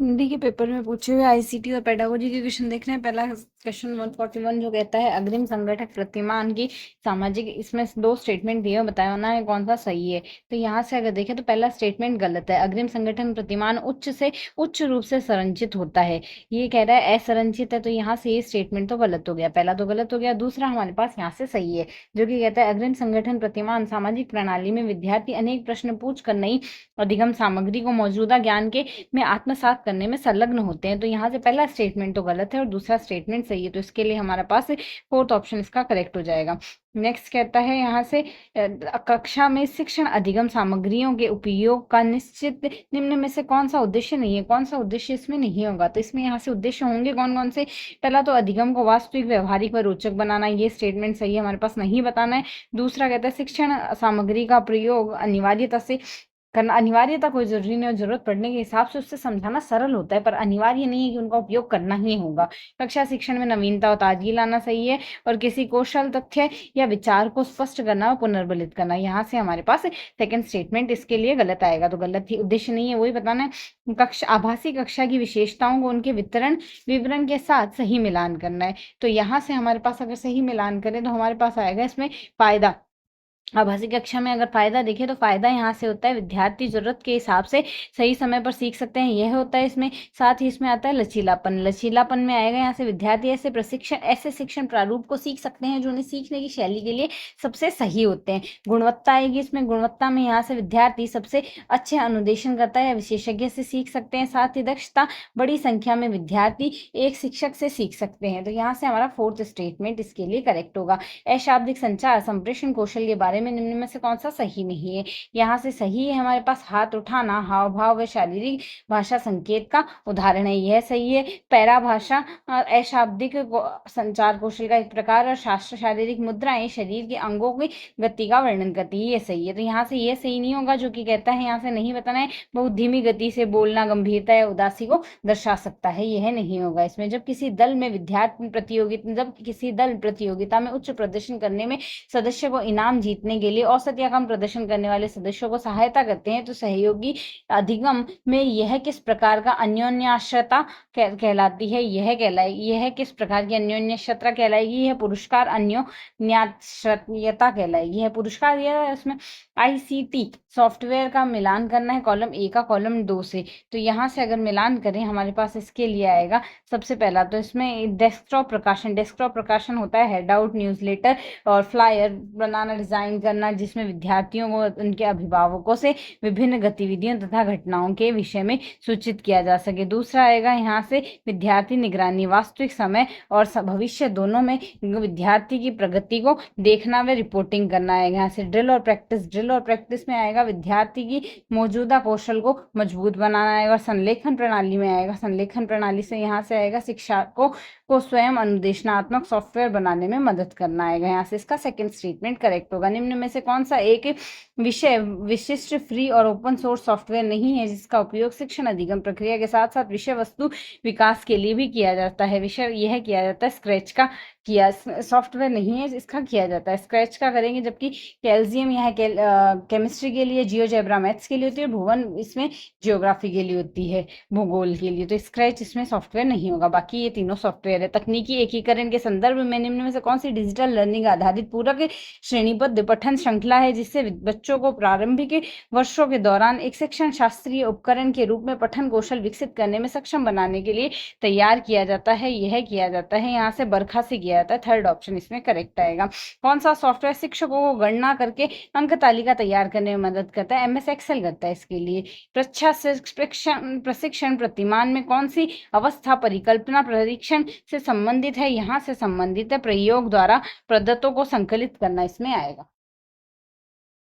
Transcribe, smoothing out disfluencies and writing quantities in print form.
हिंदी के पेपर में पूछे हुए आईसीटी और पेडागोजी के क्वेश्चन देख रहे हैं। पहला क्वेश्चन 141 जो कहता है अग्रिम संगठक प्रतिमान की सामाजिक, इसमें दो स्टेटमेंट दिए हुए, बताया होना है कौन सा सही है। तो यहाँ से अगर देखें तो पहला स्टेटमेंट गलत है। अग्रिम संगठन प्रतिमान उच्च से उच्च रूप से संरचित होता है, ये कह रहा है असंरचित है, तो यहाँ से ये स्टेटमेंट तो गलत हो गया, पहला तो गलत हो गया। दूसरा हमारे पास यहाँ से सही है, जो कि कहता है अग्रिम संगठन प्रतिमान सामाजिक प्रणाली में विद्यार्थी अनेक प्रश्न पूछ कर नई अधिगम सामग्री को मौजूदा ज्ञान के में आत्मसात करने में संलग्न होते हैं। तो यहाँ से पहला स्टेटमेंट तो गलत है और दूसरा स्टेटमेंट सही है, तो इसके लिए हमारे पास फोर्थ ऑप्शन इसका करेक्ट हो जाएगा। नेक्स्ट कहता है यहाँ से कक्षा में शिक्षण अधिगम सामग्रियों के उपयोग का निश्चित निम्न में से कौन सा उद्देश्य नहीं है, कौन सा उद्देश्य इसमें नहीं होगा। तो इसमें यहाँ से उद्देश्य होंगे कौन कौन से। पहला तो अधिगम को वास्तविक व्यवहारिक व रोचक बनाना, ये स्टेटमेंट सही है, हमारे पास नहीं बताना है। दूसरा कहता है शिक्षण सामग्री का प्रयोग अनिवार्यता से करना, अनिवार्यता कोई जरूरी नहीं है, जरूरत पड़ने के हिसाब से उससे समझाना सरल होता है, पर अनिवार्य नहीं है कि उनका उपयोग करना ही होगा। कक्षा शिक्षण में नवीनता और ताजगी लाना सही है, और किसी कौशल, तथ्य या विचार को स्पष्ट करना और पुनर्बलित करना, यहाँ से हमारे पास सेकंड स्टेटमेंट इसके लिए गलत आएगा। तो गलत ही, उद्देश्य नहीं है वही बताना है। कक्षा, आभासी कक्षा की विशेषताओं को उनके विवरण के साथ सही मिलान करना है। तो यहाँ से हमारे पास अगर सही मिलान करें तो हमारे पास आएगा इसमें फायदा। आभासी कक्षा में अगर फायदा देखें तो फायदा यहाँ से होता है विद्यार्थी जरूरत के हिसाब से सही समय पर सीख सकते हैं, यह होता है इसमें। साथ ही इसमें आता है लचीलापन, लचीलापन में आएगा यहाँ से विद्यार्थी ऐसे शिक्षण प्रारूप को सीख सकते हैं जो उन्हें सीखने की शैली के लिए सबसे सही होते हैं। गुणवत्ता आएगी इसमें, गुणवत्ता में यहाँ से विद्यार्थी सबसे अच्छे अनुदेशन करता है या विशेषज्ञ से सीख सकते हैं। साथ ही दक्षता, बड़ी संख्या में विद्यार्थी एक शिक्षक से सीख सकते हैं। तो यहाँ से हमारा फोर्थ स्टेटमेंट इसके लिए करेक्ट होगा। अशाब्दिक संचार संप्रेषण कौशल के बारे में निम्न में से कौन सा सही नहीं है। यहाँ से सही है हमारे पास हाथ उठाना हाव भाव व शारीरिक भाषा संकेत का उदाहरण है, यह सही है। पैरा भाषा अशाब्दिक संचार कौशल का एक प्रकार और शास्त्र शारीरिक मुद्राएं शरीर के अंगों की गति का वर्णन करती है, ये सही है। तो यहाँ से ये सही नहीं होगा, जो कि कहता है यहाँ से नहीं बताना है बहुत धीमी गति से बोलना गंभीरता या उदासी को दर्शा सकता है, यह नहीं होगा इसमें। जब किसी दल प्रतियोगिता में उच्च प्रदर्शन करने में सदस्य को इनाम जीतने के लिए औसत या कम प्रदर्शन करने वाले सदस्यों को सहायता करते हैं, तो सहयोगी अधिगम में यह किस प्रकार का अन्योन्याश्रयता कहलाती है, यह किस प्रकार की अन्योन्याश्रयता कहलाएगी, यह पुरस्कार अन्योन्याश्रयता कहलाएगी, यह पुरस्कार। यह इसमें आईसीटी सॉफ्टवेयर का मिलान करना है कॉलम ए का कॉलम 2 से। तो यहाँ से अगर मिलान करें हमारे पास इसके लिए आएगा सबसे पहला तो इसमें डेस्कटॉप प्रकाशन होता है हेड आउट, न्यूज़लेटर और फ्लायर बनाना, डिजाइन करना, जिसमें विद्यार्थियों को उनके अभिभावकों से विभिन्न गतिविधियों तथा घटनाओं के विषय में सूचित किया जा सके। दूसरा आएगा यहाँ से विद्यार्थी निगरानी, वास्तविक समय और भविष्य दोनों में विद्यार्थी की प्रगति को देखना व रिपोर्टिंग करना है। यहाँ से ड्रिल और प्रैक्टिस में आएगा विद्यार्थी की मौजूदा कौशल को मजबूत बनाना है। और संलेखन प्रणाली में आएगा, संलेखन प्रणाली से यहाँ से आएगा शिक्षकों को स्वयं अनुदेशनात्मक सॉफ्टवेयर बनाने में मदद करना आएगा। यहाँ से इसका सेकंड स्टेटमेंट करेक्ट होगा। निम्न में से कौन सा एक विषय विशिष्ट फ्री और ओपन सोर्स सॉफ्टवेयर नहीं है जिसका उपयोग शिक्षण अधिगम प्रक्रिया के साथ साथ विषय वस्तु विकास के लिए भी किया जाता है। विषय यह किया जाता है स्क्रैच का, किया सॉफ्टवेयर नहीं है इसका किया जाता है स्क्रैच का करेंगे, जबकि कैल्शियम यह केमिस्ट्री के लिए, जियोजेब्रा मैथ्स के लिए होती है, भुवन इसमें जियोग्राफी के लिए होती है, भूगोल के लिए। तो स्क्रैच इसमें सॉफ्टवेयर नहीं होगा, बाकी ये तीनों सॉफ्टवेयर है। तकनीकी एकीकरण के संदर्भ में निम्न में से कौन सी डिजिटल लर्निंग आधारित पूरक श्रेणीबद्ध पठन श्रृंखला है जिससे बच्चों को प्रारंभिक वर्षों के दौरान एक शिक्षण शास्त्रीय उपकरण के रूप में पठन कौशल विकसित करने में सक्षम बनाने के लिए तैयार किया जाता है, यह किया जाता है यहाँ से बरखा से किया जाता है। थर्ड ऑप्शन इसमें करेक्ट आएगा। कौन सा सॉफ्टवेयर शिक्षकों को गणना करके अंक तालिका तैयार करने में मदद करता है, एमएस एक्सेल करता है इसके लिए। प्रशिक्षण प्रतिमान में कौन सी अवस्था परिकल्पना परीक्षण से संबंधित है, यहाँ से संबंधित है प्रयोग द्वारा प्रदत्तों को संकलित करना इसमें आएगा।